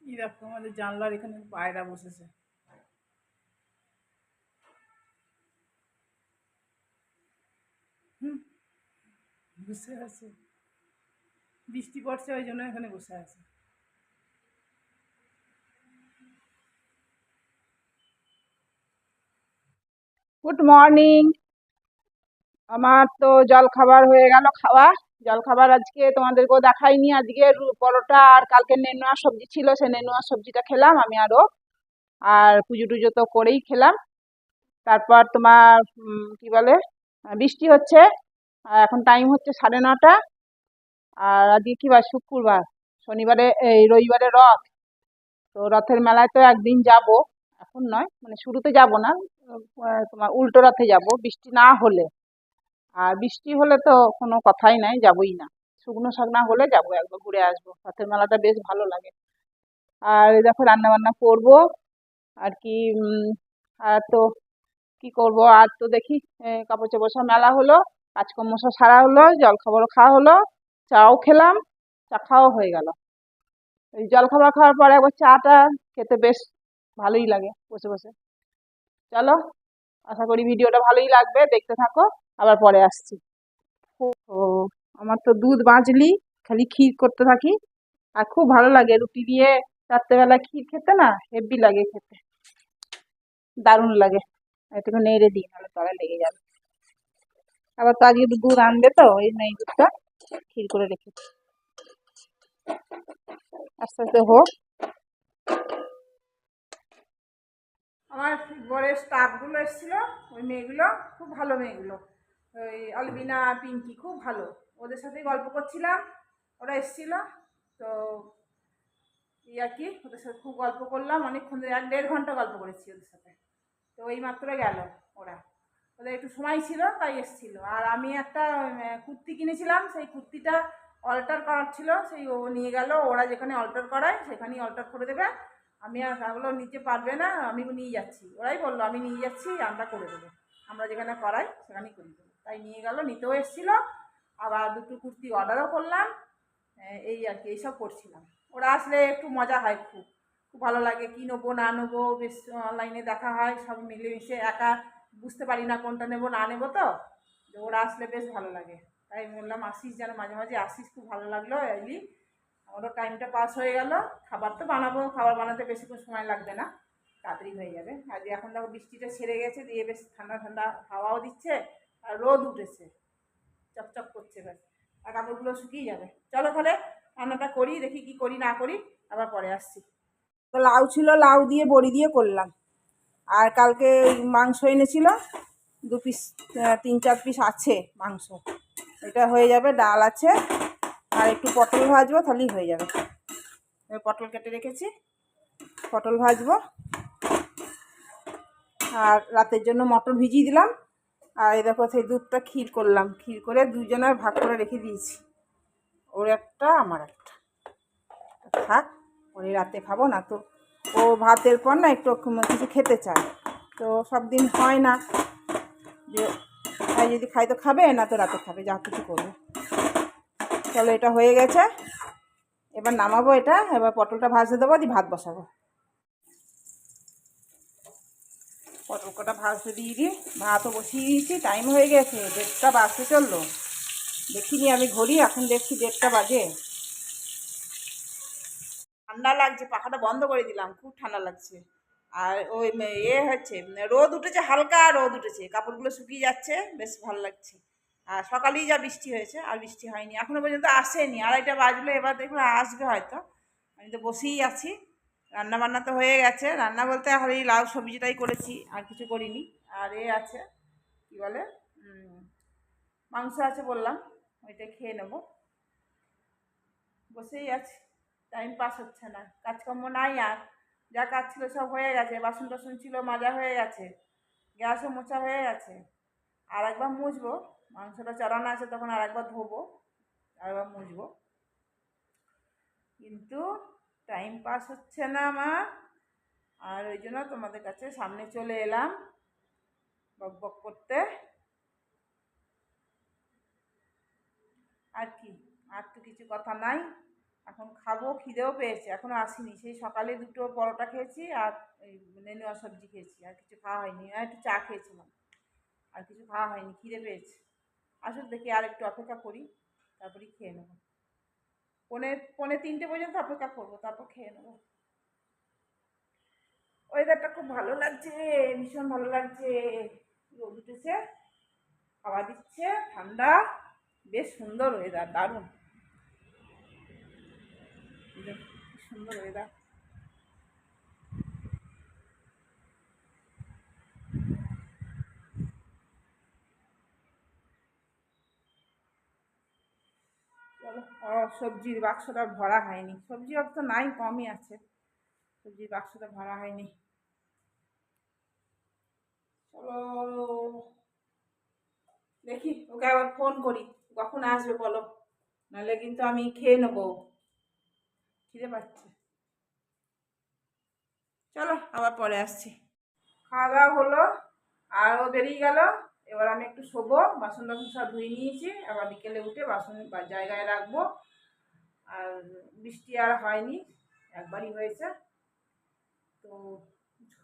এই দেখো আমাদের জানলার এখানে পায়রা বসেছে। হুম, বসে আছে। বৃষ্টি পড়ছে ওই জন্য এখানে বসে আছে। Good morning. আমার তো জল খাবার হয়ে গেল খাওয়া। জল খাবার আজকে তোমাদেরকেও দেখাইনি। আজকে পরোটা আর কালকে নেনুয়া সবজি ছিল, সেই নেনুয়া সবজিটা খেলাম আমি আরও। আর পুজো টুজো তো করেই খেলাম। তারপর তোমার কি বলে, বৃষ্টি হচ্ছে। আর এখন টাইম হচ্ছে 9:30। আর আজকে কি বার? শুক্রবার। শনিবারে এই রবিবারে রথ। তো রথের মেলায় তো একদিন যাব। এখন নয়, মানে শুরুতে যাব না, তোমার উল্টো রথে যাব বৃষ্টি না হলে। আর বৃষ্টি হলে তো কোনো কথাই নাই, যাবই না। শুকনো শাকনা হলে যাবো, একবার ঘুরে আসবো। রথের মেলাটা বেশ ভালো লাগে। আর এই দেখো রান্না বান্না করবো আর কি। আর তো কি করব, আর তো দেখি কাপড় চোপড় সব মেলা হলো, কাজকর্ম সব সারা হলো, জল খাবারও খাওয়া হলো, চাও খেলাম, চা খাওয়া হয়ে গেল। এই জল খাবার খাওয়ার পরে একবার চাটা খেতে বেশ ভালোই লাগে বসে বসে। চলো, আশা করি ভিডিওটা ভালোই লাগবে, দেখতে থাকো। আবার পরে আসছি। ও, আমার তো দুধ বাঁচলি, খালি ক্ষীর করতে থাকি। আর খুব ভালো লাগে রুটি দিয়ে রাত্রেবেলা ক্ষীর খেতে, না হেভি লাগে খেতে, দারুণ লাগে। একটু নেড়ে দিই, নাহলে তলায় লেগে যাবে। আবার তো আজকে দুধ আনবে, তো এই জন্য এই দুধটা ক্ষীর করে রেখেছি। আস্তে আস্তে হোক। আমার বরের স্টাফগুলো এসেছিল, ওই মেয়েগুলো খুব ভালো মেয়েগুলো। ওই অলবিনা, পিঙ্কি খুব ভালো। ওদের সাথেই গল্প করছিলাম, ওরা এসেছিল। তো এই আর কি, ওদের সাথে খুব গল্প করলাম অনেকক্ষণ ধরে, 1-1.5 ঘন্টা গল্প করেছি ওদের সাথে। তো এই মাত্র গেল ওরা। ওদের একটু সময় ছিল তাই এসেছিল। আর আমি একটা কুর্তি কিনেছিলাম, সেই কুর্তিটা অল্টার করার ছিল, সেই ও নিয়ে গেল। ওরা যেখানে অল্টার করায় সেখানেই অল্টার করে দেবে। আমি আর ওগুলো নিতে পারবে না, আমি নিয়ে যাচ্ছি। ওরাই বললো আমি নিয়ে যাচ্ছি, আমরা করে দেবো, আমরা যেখানে করাই সেখানেই করে দেবো। তাই নিয়ে গেল, নিতেও এসেছিলো। আবার দুটো কুর্তি অর্ডারও করলাম। এই আর কি, এইসব করছিলাম। ওরা আসলে একটু মজা হয়, খুব খুব ভালো লাগে। কী নেবো না নেবো বেশ অনলাইনে দেখা হয়, সব মিলেমিশে। একা বুঝতে পারি না কোনটা নেবো না নেবো, তো ওরা আসলে বেশ ভালো লাগে। তাই বললাম আসিস, যেন মাঝে মাঝে আসিস, খুব ভালো লাগলো এলি। আমারও টাইমটা পাস হয়ে গেল। খাবার তো বানাবো, খাবার বানাতে বেশিক্ষণ সময় লাগবে না, তাড়াতাড়ি হয়ে যাবে। আর এখন দেখো বৃষ্টিটা ছেড়ে গেছে, দিয়ে বেশ ঠান্ডা ঠান্ডা হাওয়াও দিচ্ছে, আর রোদ উঠেছে, চকচক করছে ব্যাস। আর কাপড়গুলো শুকিয়ে যাবে। চলো তাহলে রান্নাটা করি, দেখি কি করি না করি, আবার পরে আসছি। তো লাউ ছিল, লাউ দিয়ে বড়ি দিয়ে করলাম। আর কালকে মাংস এনেছিল 2 পিস, 3-4 পিস আছে মাংস। এটা হয়ে যাবে, ডাল আছে, আর একটু পটল ভাজবো, তাহলেই হয়ে যাবে। পটল কেটে রেখেছি, পটল ভাজবো। আর রাতের জন্য মটর ভিজিয়ে দিলাম। আর এই দেখো সেই দুধটা ক্ষীর করলাম, ক্ষীর করে দুজনের ভাগ করে রেখে দিয়েছি, ওর একটা আমার একটা। থাক, ওই রাতে খাবো না তো। ও ভাতের পর না একটু কিছু খেতে চায়, তো সব দিন হয় না যে তাই, যদি খাই তো খাবে, না তো রাতে খাবে, যা কিছু করবে। চলো, এটা হয়ে গেছে, এবার নামাবো এটা। এবার পটলটা ভাজতে দেবো, দিয়ে ভাত বসাবো। পটল কটা ভাজতে দিয়ে দিই, ভাতও বসিয়ে দিয়েছি। টাইম হয়ে গেছে, 1:30 বাজতে চললো। দেখিনি আমি ঘড়ি, এখন দেখছি 1:30 বাজে। ঠান্ডা লাগছে, পাখাটা বন্ধ করে দিলাম, খুব ঠান্ডা লাগছে। আর ওই হচ্ছে, রোদ উঠেছে, হালকা রোদ উঠেছে, কাপড়গুলো শুকিয়ে যাচ্ছে, বেশ ভালো লাগছে। আর সকালেই যা বৃষ্টি হয়েছে, আর বৃষ্টি হয়নি এখনো পর্যন্ত, আসেনি। 2:30 বাজলো, এবার দেখুন আসবে হয়তো। আমি তো বসেই আছি। রান্না বান্না তো হয়ে গেছে, রান্না বলতে আর এই লাউ সবজিটাই করেছি, আর কিছু করিনি। আর আছে কি বলে, মাংস আছে বললাম, ওইটা খেয়ে নেবো। বসেই আছি, টাইম পাস হচ্ছে না, কাজকর্ম নাই। আর যা কাজ ছিল সব হয়ে গেছে, বাসন টাসন ছিল মাজা হয়ে গেছে, গ্যাসও মোছা হয়ে গেছে। আর একবার মুছবো, মাংসটা চড়ানো আছে, তখন আর একবার ধোবো, আর একবার মুছবো। কিন্তু টাইম পাস হচ্ছে না আমার। আর ওই জন্য তোমাদের কাছে সামনে চলে এলাম বক বক করতে। আর কি, আর তো কিছু কথা নাই। এখন খাবো, খিদেও পেয়েছে, এখনো আসিনি। সেই সকালে দুটো পরোটা খেয়েছি আর এই নেনুয়া সবজি খেয়েছি, আর কিছু খাওয়া হয়নি। আর একটু চা খেয়েছিলাম, আর কিছু খাওয়া হয়নি। খিদে পেয়েছে। আসুন দেখি আর একটু অপেক্ষা করি, তারপরেই খেয়ে নেবো। পৌনে পৌনে 3টে পর্যন্ত অপেক্ষা করবো, তারপর খেয়ে নেবো। ওয়েদারটা খুব ভালো লাগছে, ভীষণ ভালো লাগছে। রোদ উঠেছে, হাওয়া দিচ্ছে, ঠান্ডা, বেশ সুন্দর ওয়েদার, দারুণ। কি সুন্দর ওয়েদার। চলো। সবজির বাক্সটা ভরা হয়নি, সবজি অত নাই, কমই আছে। সবজির বাক্সটা ভরা হয়নি। চলো দেখি, ওকে আবার ফোন করি, কখন আসবে বলো, নাহলে কিন্তু আমি খেয়ে নেবো, খিদে পাচ্ছে। চলো আবার পরে আসছি। খাওয়া দাওয়া হলো, আর ও বেরিয়ে গেল। এবার আমি একটু শোবো, বাসন টাসন সব ধুয়ে নিয়েছি, আবার বিকেলে উঠে বাসন জায়গায় রাখবো। আর বৃষ্টি আর হয়নি, একবারই হয়েছে। তো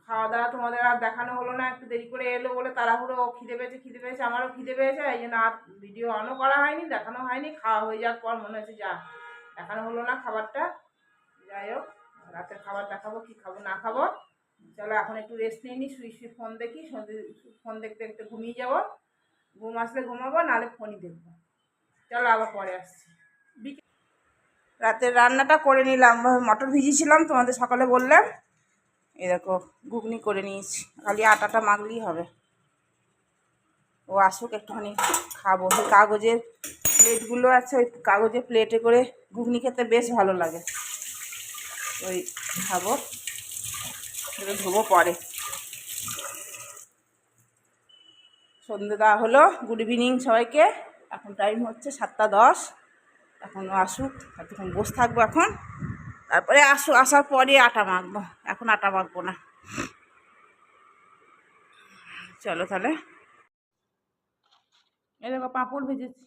খাওয়া দাওয়া তোমাদের আর দেখানো হলো না, একটু দেরি করে এলো বলে তাড়াহুড়ো। খিদে পেয়েছে, খিদে পেয়েছে, আমারও খিদে পেয়েছে, এই জন্য আর ভিডিও অনও করা হয়নি, দেখানো হয়নি। খাওয়া হয়ে যাওয়ার পর মনে হয়েছে যা, দেখানো হলো না খাবারটা। যাই হোক, রাতের খাবার দেখাবো, কি খাবো না খাবো। চলো এখন একটু রেস্ট নিয়ে নিই, শুয়ে শুয়ে ফোন দেখি, ফোন দেখতে দেখতে ঘুমিয়ে যাবো। ঘুম আসলে ঘুমাবো, নাহলে ফোনই দেখবো। চলো আবার পরে আসছি। রাতের রান্নাটা করে নিলাম, মটর ভিজিয়েছিলাম তোমাদের সকালে বললাম। এই দেখো, ঘুগনি করে নিয়েছি, খালি আটাটা মাখলেই হবে। ও আসুক, একটুখানি খাবো। ওই কাগজের প্লেটগুলো আছে, ওই কাগজের প্লেটে করে ঘুগনি খেতে বেশ ভালো লাগে। ওই খাবো, সেটা ধোবো পরে। সন্ধে দেওয়া হলো। গুড ইভিনিং সবাইকে। এখন টাইম হচ্ছে 7টা 10। এখন আসুক, এতক্ষণ বসে থাকবো এখন, তারপরে আসার পরে আটা মাখবো। এখন আটা মাখবো না। চলো তাহলে। এই দেখো পাঁপড় ভেজেছি,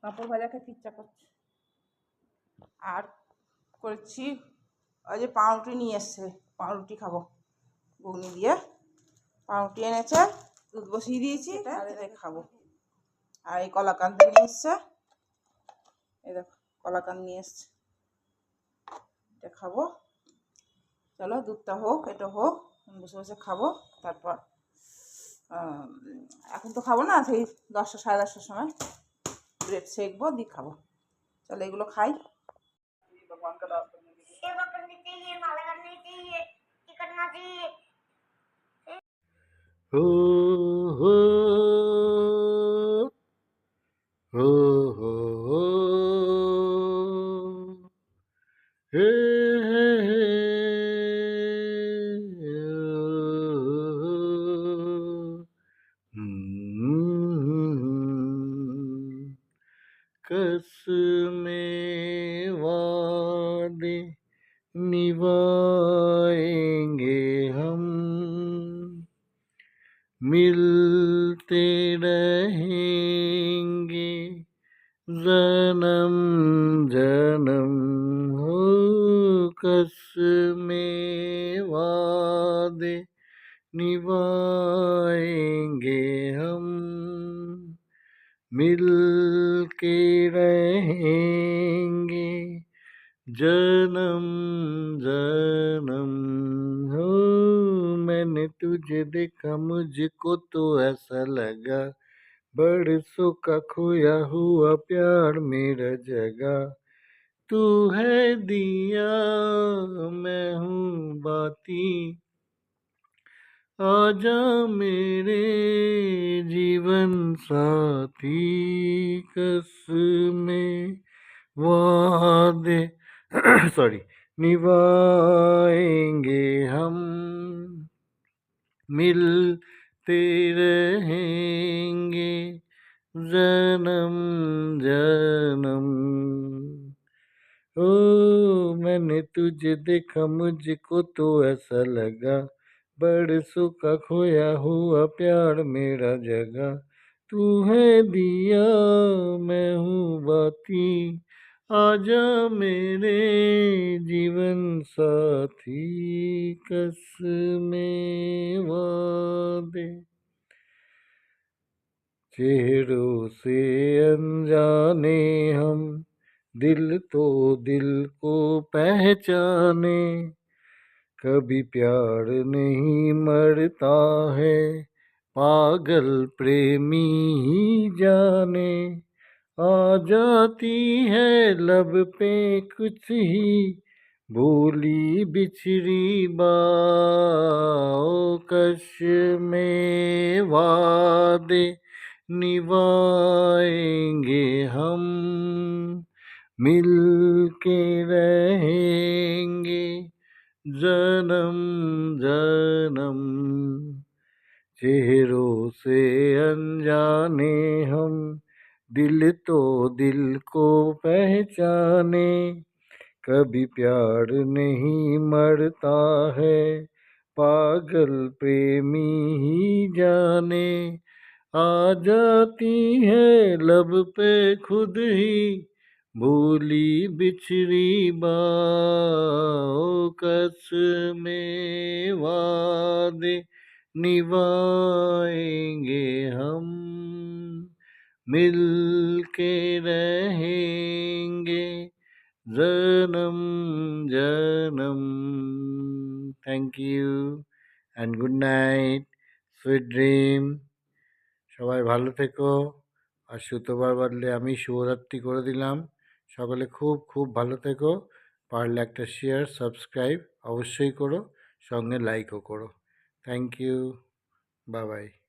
পাঁপড় ভাজা খেতে ইচ্ছা করছে। আর করেছি, ওই যে পাউরুটি নিয়ে এসছে, পাউরুটি খাবো ঘুগনি দিয়ে। পাউরুটি এনেছে, দুধ বসিয়ে দিয়েছি, আর এটাই খাবো। আর এই কলাকান্দ নিয়ে এসছে, এই দেখো কলাকান্দ নিয়ে এসছে, এটা খাবো। চলো দুধটা হোক, এটা হোক, বসে বসে খাবো। তারপর এখন তো খাবো না, সেই 10টা 10:30টার সময় ব্রেড সেকবো, দিয়ে খাবো। চলো এগুলো খাই। हो हो हो हो हो हे हे हे कसमें वादे निभाएंगे हम मिलते रहेंगे जन्म जन्म हो कसमें वादे निभाएंगे हम मिल के रहेंगे जन्म जन्म हो। मैंने तुझे देखा मुझको तो ऐसा लगा बरसों का खोया हुआ प्यार मेरा जगा तू है दिया मैं हूँ बाती आजा मेरे जीवन साथी कसमें वादे सॉरी निभाएंगे हम मिलते रहेंगे जन्म जन्म ओ मैंने तुझे देखा मुझको तो ऐसा लगा बरसों का खोया हुआ प्यार मेरा जगा तू है दिया मैं हूँ बाती आजा मेरे जीवन साथी, कसमें वादे, चेहरों से अनजाने हम, दिल तो दिल को पहचाने, कभी प्यार नहीं मरता है, पागल प्रेमी ही जाने, आ जाती है लब पे कुछ ही भूली बिछड़ी बाहों, कश में वादे निभाएंगे हम, मिल के रहेंगे जन्म जन्म, चेहरों से अनजाने हम, दिल तो दिल को पहचाने, कभी प्यार नहीं मरता है, पागल प्रेमी ही जाने, आ जाती है लब पे खुद ही भूली बिछड़ी बाहों, कसमें वादे निभाएंगे हम, मिल के रहेंगे जन्म जन्म। Thank you and good night, sweet dream. সবাই ভালো থেকো। আর শুক্রবার বদলে আমি শুভরাত্রি করে দিলাম। সকলে খুব খুব ভালো থেকো। পারলে একটা শেয়ার সাবস্ক্রাইব অবশ্যই করো, সঙ্গে লাইকও করো। Thank you, bye by.